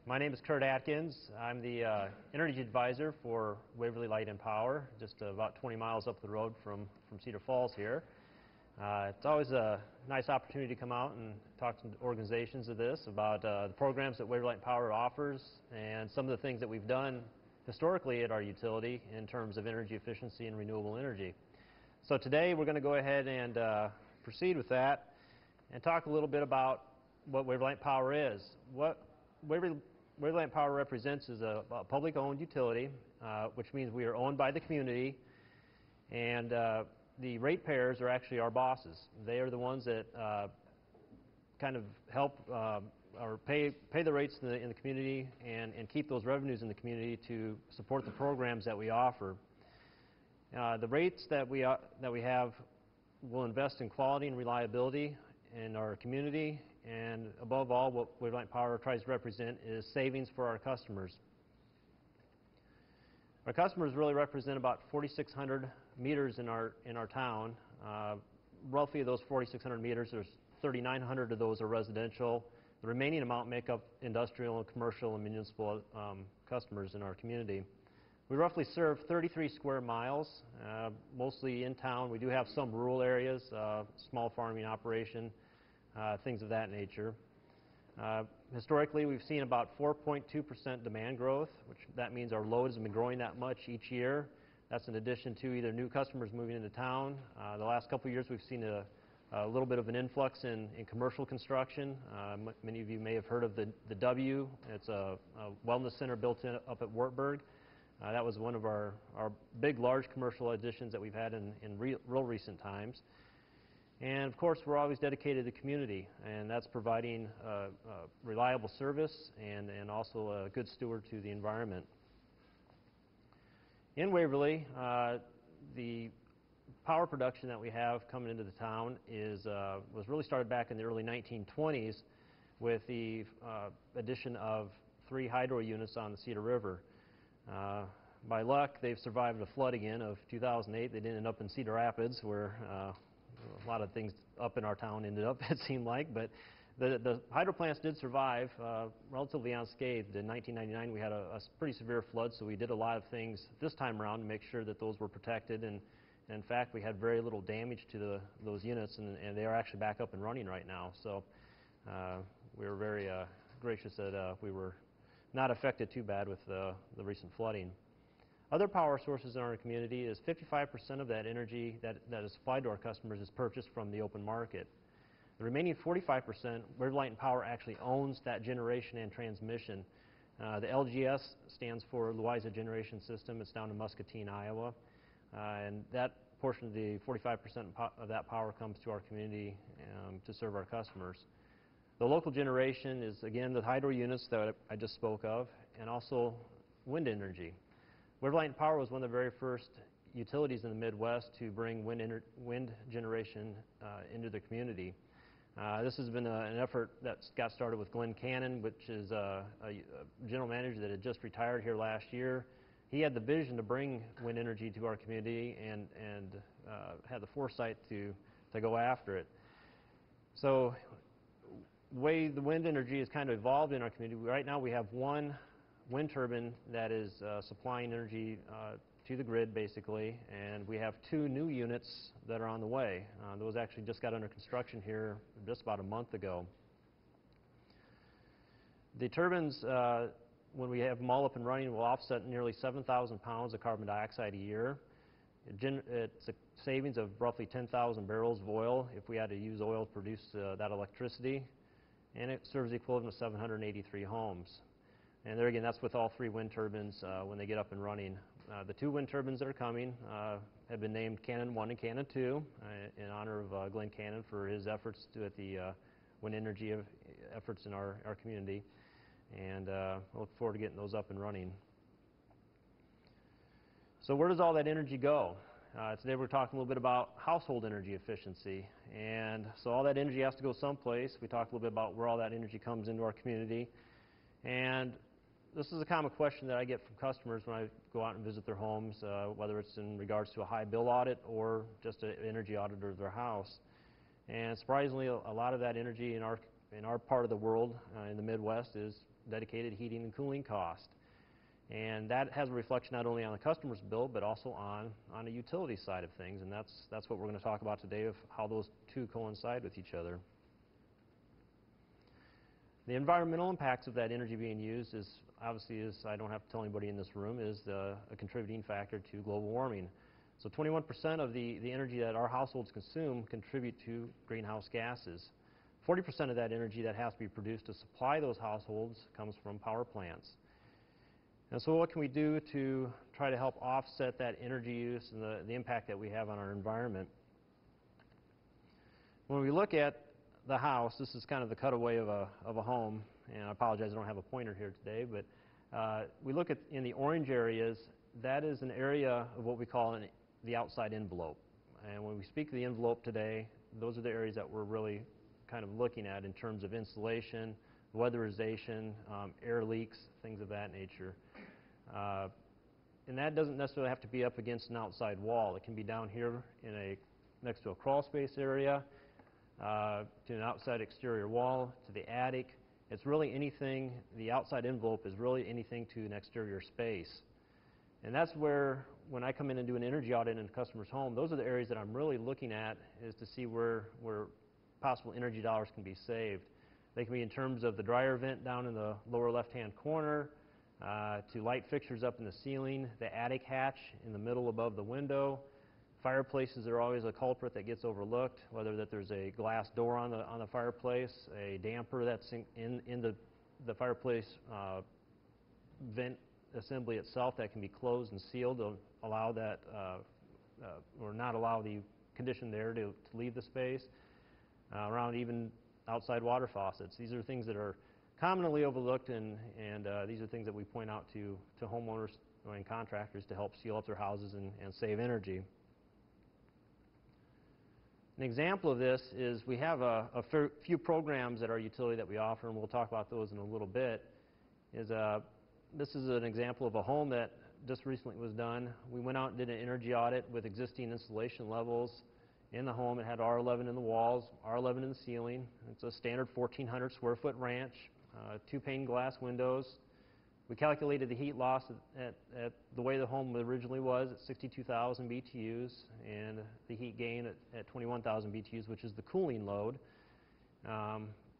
My name is Curt Atkins. I'm the Energy Advisor for Waverly Light and Power, just about 20 miles up the road from Cedar Falls here. It's always a nice opportunity to come out and talk to organizations of this about the programs that Waverly Light and Power offers and some of the things that we've done historically at our utility in terms of energy efficiency and renewable energy. So today we're going to go ahead and proceed with that and talk a little bit about what Waverly Light and Power is. What Waverly Light and Power represents is a public-owned utility, which means we are owned by the community, and the ratepayers are actually our bosses. They are the ones that kind of help or pay the rates in the community and keep those revenues in the community to support the programs that we offer. The rates that we have will invest in quality and reliability in our community, and above all, what Waverly Light and Power tries to represent is savings for our customers. Our customers really represent about 4,600 meters in our town. Roughly of those 4,600 meters, there's 3,900 of those are residential. The remaining amount make up industrial and commercial and municipal customers in our community. We roughly serve 33 square miles, mostly in town. We do have some rural areas, small farming operation, things of that nature. Historically, we've seen about 4.2% demand growth, which that means our loads have been growing that much each year. That's in addition to either new customers moving into town. The last couple of years, we've seen a little bit of an influx in commercial construction. Many of you may have heard of the W. It's a wellness center built up at Wartburg. That was one of our big, large commercial additions that we've had in real recent times. And of course, we're always dedicated to the community, and that's providing reliable service and also a good steward to the environment. In Waverly, the power production that we have coming into the town was really started back in the early 1920s with the addition of 3 hydro units on the Cedar River. By luck, they've survived a flood again of 2008. They didn't end up in Cedar Rapids, where a lot of things up in our town ended up, it seemed like. But the hydro plants did survive relatively unscathed. In 1999, we had a pretty severe flood, so we did a lot of things this time around to make sure that those were protected. And in fact, we had very little damage to those units, and they are actually back up and running right now. So we were very gracious that we were not affected too bad with the recent flooding. Other power sources in our community is 55% of that energy that is supplied to our customers is purchased from the open market. The remaining 45%, Waverly Light and Power actually owns that generation and transmission. The LGS stands for Louisa Generation System. It's down in Muscatine, Iowa. And that portion of the 45% of that power comes to our community to serve our customers. The local generation is, again, the hydro units that I just spoke of, and also wind energy. Waverly Light and Power was one of the very first utilities in the Midwest to bring wind generation into the community. This has been an effort that got started with Glenn Cannon, which is a general manager that had just retired here last year. He had the vision to bring wind energy to our community and had the foresight to go after it. So the way the wind energy has kind of evolved in our community, right now we have one wind turbine that is supplying energy to the grid, basically, and we have 2 new units that are on the way. Those actually just got under construction here just about a month ago. The turbines, when we have them all up and running, will offset nearly 7,000 pounds of carbon dioxide a year. It's a savings of roughly 10,000 barrels of oil if we had to use oil to produce that electricity, and it serves the equivalent of 783 homes. And there again, that's with all 3 wind turbines when they get up and running. The 2 wind turbines that are coming have been named Cannon 1 and Cannon 2 in honor of Glenn Cannon for his efforts at the wind energy efforts in our community. And I look forward to getting those up and running. So where does all that energy go? Today we're talking a little bit about household energy efficiency. And so all that energy has to go someplace. We talked a little bit about where all that energy comes into our community. And this is a common question that I get from customers when I go out and visit their homes, whether it's in regards to a high bill audit or just an energy audit of their house. And surprisingly, a lot of that energy in our part of the world, in the Midwest, is dedicated heating and cooling cost. And that has a reflection not only on the customer's bill, but also on the utility side of things. And that's what we're going to talk about today, of how those two coincide with each other. The environmental impacts of that energy being used is obviously, as I don't have to tell anybody in this room, is a contributing factor to global warming. So 21% of the energy that our households consume contribute to greenhouse gases. 40% of that energy that has to be produced to supply those households comes from power plants. And so what can we do to try to help offset that energy use and the impact that we have on our environment? When we look at the house, this is kind of the cutaway of a home, and I apologize I don't have a pointer here today, but we look at in the orange areas, that is an area of what we call the outside envelope. And when we speak of the envelope today, those are the areas that we're really kind of looking at in terms of insulation, weatherization, air leaks, things of that nature. And that doesn't necessarily have to be up against an outside wall. It can be down here next to a crawl space area, to an outside exterior wall, to the attic. It's really anything, the outside envelope is really anything to an exterior space. And that's where, when I come in and do an energy audit in a customer's home, those are the areas that I'm really looking at, is to see where possible energy dollars can be saved. They can be in terms of the dryer vent down in the lower left-hand corner, to light fixtures up in the ceiling, the attic hatch in the middle above the window. Fireplaces are always a culprit that gets overlooked, whether that there's a glass door on the fireplace, a damper that's in the fireplace vent assembly itself that can be closed and sealed to allow that, or not allow the condition there to leave the space. Around even outside water faucets. These are things that are commonly overlooked, and these are things that we point out to homeowners and contractors to help seal up their houses and save energy. An example of this is we have a few programs at our utility that we offer, and we'll talk about those in a little bit. This is an example of a home that just recently was done. We went out and did an energy audit with existing insulation levels in the home. It had R11 in the walls, R11 in the ceiling. It's a standard 1,400 square foot ranch, 2 pane glass windows. We calculated the heat loss at the way the home originally was at 62,000 BTUs, and the heat gain at 21,000 BTUs, which is the cooling load.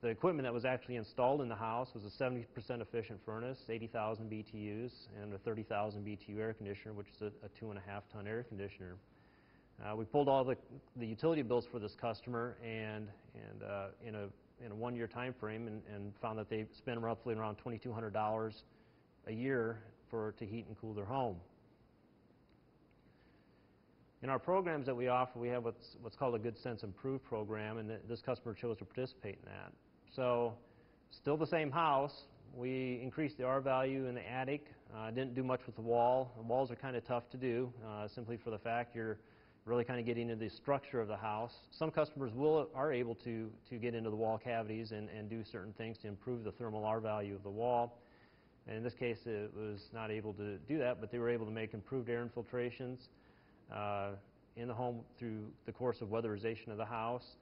The equipment that was actually installed in the house was a 70% efficient furnace, 80,000 BTUs, and a 30,000 BTU air conditioner, which is a 2.5 ton air conditioner. We pulled all the utility bills for this customer and in a 1 year time frame, and found that they spend roughly around $2,200 a year to heat and cool their home. In our programs that we offer, we have what's called a Good Sense Improved program, and this customer chose to participate in that. So, still the same house. We increased the R value in the attic. Didn't do much with the wall. The walls are kind of tough to do, simply for the fact you're really kind of getting into the structure of the house. Some customers are able to get into the wall cavities and do certain things to improve the thermal R value of the wall. And in this case, it was not able to do that, but they were able to make improved air infiltrations in the home through the course of weatherization of the house,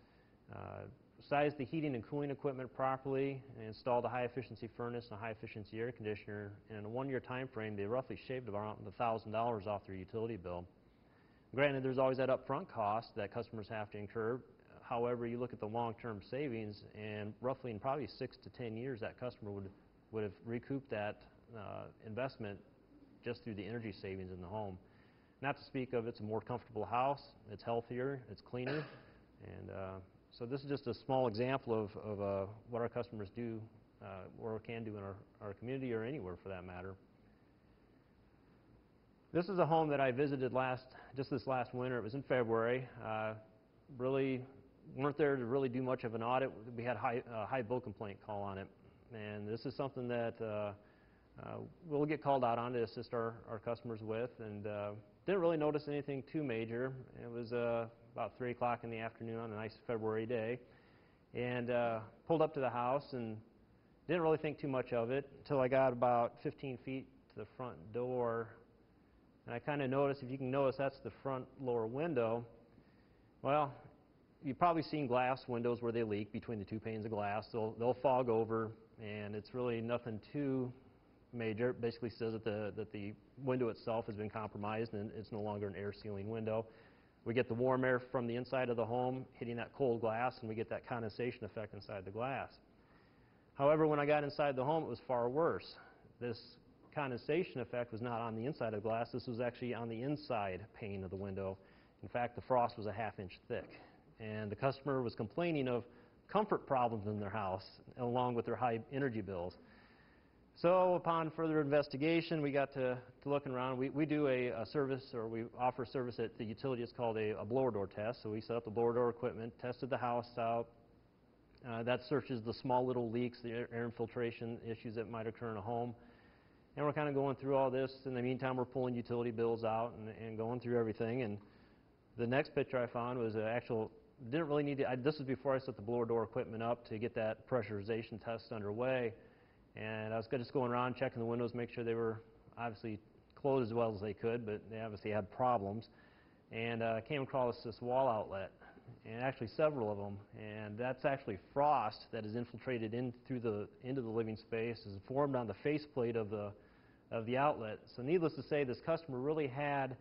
sized the heating and cooling equipment properly, and installed a high-efficiency furnace and a high-efficiency air conditioner. And in a 1 year time frame, they roughly shaved around $1,000 off their utility bill. Granted, there's always that upfront cost that customers have to incur. However, you look at the long-term savings, and roughly in probably 6 to 10 years, that customer would have recouped that investment just through the energy savings in the home. Not to speak of, it's a more comfortable house, it's healthier, it's cleaner, and so this is just a small example of what our customers do or can do in our community, or anywhere for that matter. This is a home that I visited just this last winter. It was in February. Really weren't there to really do much of an audit. We had a high bill complaint call on it, and this is something that we'll get called out on to assist our customers with, and didn't really notice anything too major. It was about 3 o'clock in the afternoon on a nice February day, and pulled up to the house and didn't really think too much of it until I got about 15 feet to the front door. And I kind of noticed, if you can notice, that's the front lower window. Well, you've probably seen glass windows where they leak between the two panes of glass. They'll fog over, and it's really nothing too major. It basically says that the window itself has been compromised and it's no longer an air sealing window. We get the warm air from the inside of the home hitting that cold glass, and we get that condensation effect inside the glass. However, when I got inside the home, it was far worse. This condensation effect was not on the inside of the glass. This was actually on the inside pane of the window. In fact, the frost was a ½ inch thick. And the customer was complaining of comfort problems in their house, along with their high energy bills. So upon further investigation, we got to looking around. We do a service, or we offer a service at the utility. It's called a blower door test. So we set up the blower door equipment, tested the house out. That searches the small little leaks, the air infiltration issues that might occur in a home. And we're kind of going through all this. In the meantime, we're pulling utility bills out and going through everything. And the next picture I found was didn't really need to, this was before I set the blower door equipment up to get that pressurization test underway. And I was just going around checking the windows, make sure they were obviously closed as well as they could, but they obviously had problems. And I came across this wall outlet, and actually several of them. And that's actually frost that is infiltrated into the living space, is formed on the faceplate of the outlet. So needless to say, this customer really had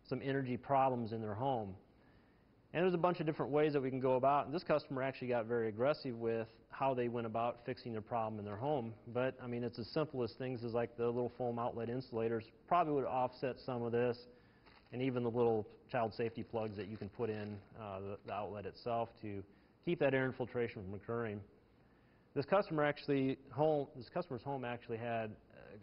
some energy problems in their home. And there's a bunch of different ways that we can go about, and this customer actually got very aggressive with how they went about fixing their problem in their home. But, I mean, it's as simple as things as like the little foam outlet insulators probably would offset some of this, and even the little child safety plugs that you can put in the outlet itself to keep that air infiltration from occurring. This customer's home actually had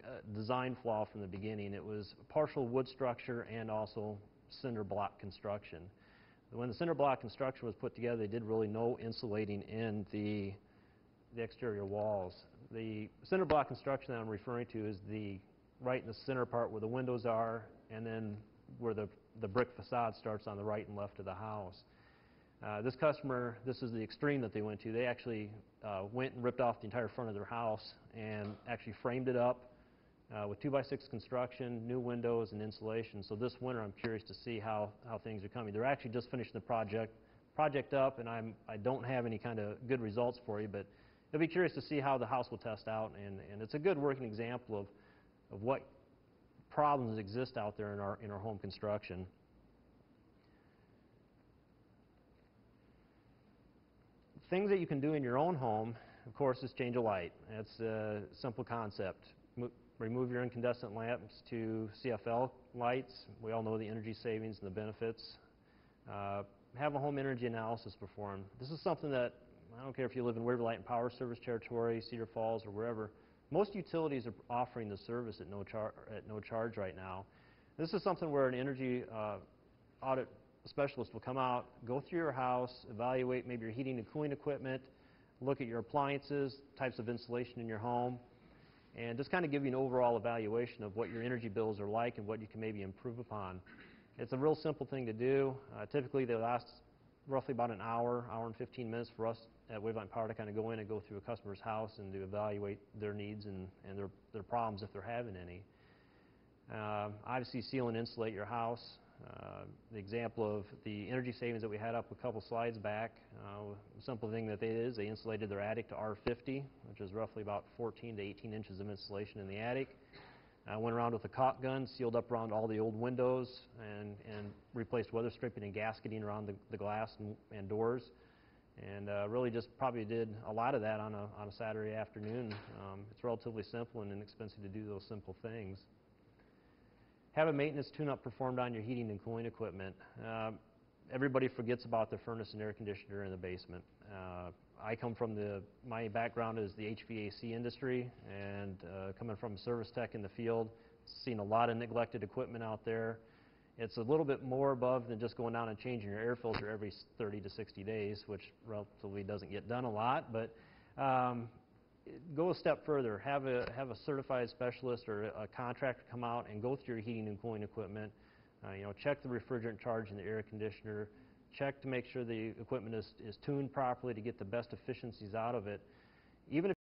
a design flaw from the beginning. It was partial wood structure and also cinder block construction. When the cinder block construction was put together, they did really no insulating in the exterior walls. The cinder block construction that I'm referring to is right in the center part where the windows are, and then where the brick facade starts on the right and left of the house. This customer, this is the extreme that they went to. They actually went and ripped off the entire front of their house and actually framed it up with 2x6 construction, new windows, and insulation. So this winter, I'm curious to see how things are coming. They're actually just finishing the project up, and I don't have any kind of good results for you, but you'll be curious to see how the house will test out, and it's a good working example of what problems exist out there in our home construction. Things that you can do in your own home, of course, is change a light. It's a simple concept. Remove your incandescent lamps to CFL lights. We all know the energy savings and the benefits. Have a home energy analysis performed. This is something that, I don't care if you live in Waverly Light and Power Service territory, Cedar Falls, or wherever, most utilities are offering the service at no charge right now. This is something where an energy audit specialist will come out, go through your house, evaluate maybe your heating and cooling equipment, look at your appliances, types of insulation in your home, and just kind of give you an overall evaluation of what your energy bills are like and what you can maybe improve upon. It's a real simple thing to do. Typically, they last roughly about an hour and 15 minutes for us at Waverly Power to kind of go in and go through a customer's house and to evaluate their needs and their problems if they're having any. Obviously, seal and insulate your house. The example of the energy savings that we had up a couple slides back, a simple thing that they did is they insulated their attic to R50, which is roughly about 14 to 18 inches of insulation in the attic. Went around with a caulk gun, sealed up around all the old windows, and replaced weather stripping and gasketing around the glass and doors. And really just probably did a lot of that on a Saturday afternoon. It's relatively simple and inexpensive to do those simple things. Have a maintenance tune-up performed on your heating and cooling equipment. Everybody forgets about the furnace and air conditioner in the basement. I come from my background is the HVAC industry, and coming from a service tech in the field, seen a lot of neglected equipment out there. It's a little bit more above than just going down and changing your air filter every 30 to 60 days, which relatively doesn't get done a lot, but go a step further. Have a certified specialist or a contractor come out and go through your heating and cooling equipment. Check the refrigerant charge in the air conditioner. Check to make sure the equipment is tuned properly to get the best efficiencies out of it. Even if